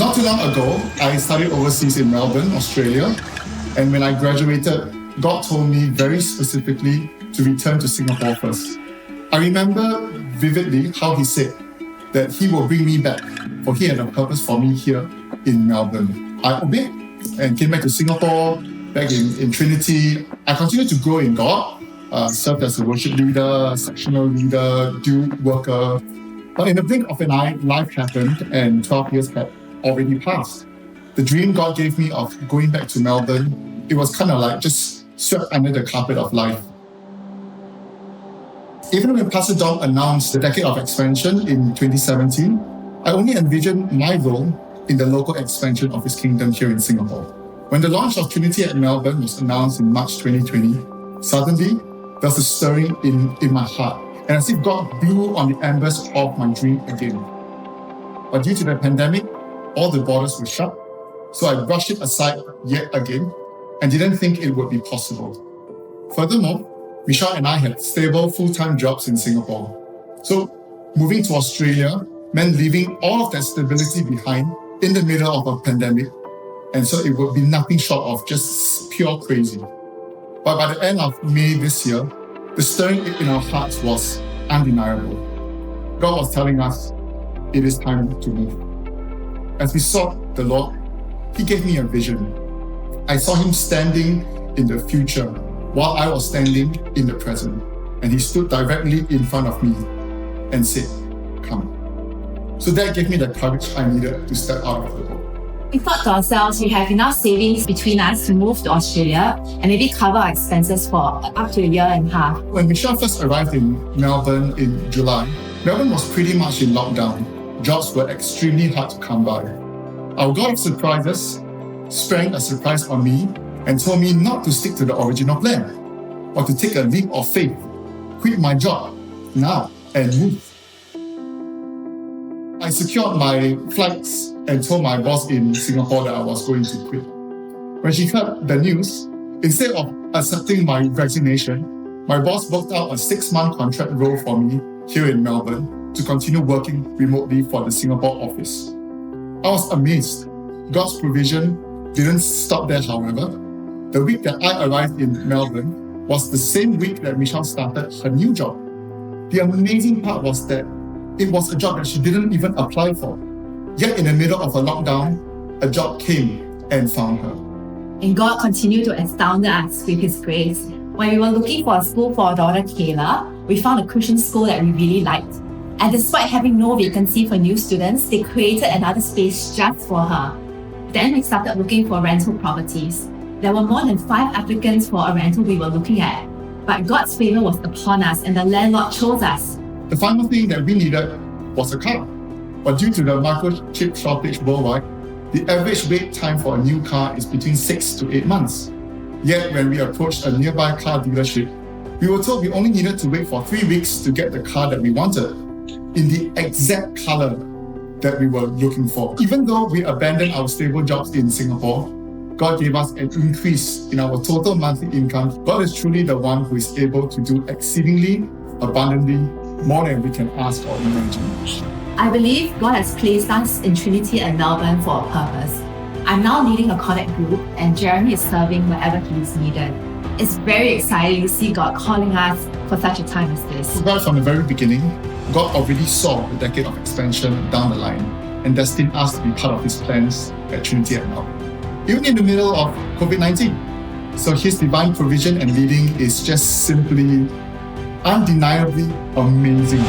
Not too long ago, I studied overseas in Melbourne, Australia. And when I graduated, God told me very specifically to return to Singapore first. I remember vividly how He said that He will bring me back, for He had a purpose for me here in Melbourne. I obeyed and came back to Singapore, back in Trinity. I continued to grow in God, served as a worship leader, sectional leader, dual worker. But in the blink of an eye, life happened and 12 years had already passed. The dream God gave me of going back to Melbourne, it was kind of like just swept under the carpet of life. Even when Pastor Dom announced the Decade of Expansion in 2017, I only envisioned my role in the local expansion of His kingdom here in Singapore. When the launch of Trinity at Melbourne was announced in March 2020, suddenly there was a stirring in my heart, and as if God blew on the embers of my dream again. But due to the pandemic, all the borders were shut, so I brushed it aside yet again and didn't think it would be possible. Furthermore, Michelle and I had stable full-time jobs in Singapore. So moving to Australia meant leaving all of that stability behind in the middle of a pandemic, and so it would be nothing short of just pure crazy. But by the end of May this year, the stirring in our hearts was undeniable. God was telling us, it is time to move. As we sought the Lord, He gave me a vision. I saw Him standing in the future while I was standing in the present. And He stood directly in front of me and said, come. So that gave me the courage I needed to step out of the boat. We thought to ourselves, we have enough savings between us to move to Australia and maybe cover our expenses for up to a year and a half. When Michelle first arrived in Melbourne in July, Melbourne was pretty much in lockdown. Jobs were extremely hard to come by. Our God of surprises sprang a surprise on me and told me not to stick to the original plan, but to take a leap of faith, quit my job now and move. I secured my flights and told my boss in Singapore that I was going to quit. When she heard the news, instead of accepting my resignation, my boss worked out a 6-month contract role for me here in Melbourne to continue working remotely for the Singapore office. I was amazed. God's provision didn't stop there, however. The week that I arrived in Melbourne was the same week that Michelle started her new job. The amazing part was that it was a job that she didn't even apply for. Yet in the middle of a lockdown, a job came and found her. And God continued to astound us with His grace. When we were looking for a school for our daughter Kayla, we found a Christian school that we really liked. And despite having no vacancy for new students, they created another space just for her. Then we started looking for rental properties. There were more than 5 applicants for a rental we were looking at. But God's favor was upon us and the landlord chose us. The final thing that we needed was a car. But due to the microchip shortage worldwide, the average wait time for a new car is between 6 to 8 months. Yet when we approached a nearby car dealership, we were told we only needed to wait for 3 weeks to get the car that we wanted, in the exact color that we were looking for. Even though we abandoned our stable jobs in Singapore, God gave us an increase in our total monthly income. God is truly the one who is able to do exceedingly, abundantly, more than we can ask or imagine. I believe God has placed us in Trinity and Melbourne for a purpose. I'm now leading a connect group and Jeremy is serving wherever he is needed. It's very exciting to see God calling us for such a time as this. Right from the very beginning, God already saw the decade of expansion down the line and destined us to be part of His plans at Trinity and Melbourne, even in the middle of COVID-19. So His divine provision and leading is just simply undeniably amazing.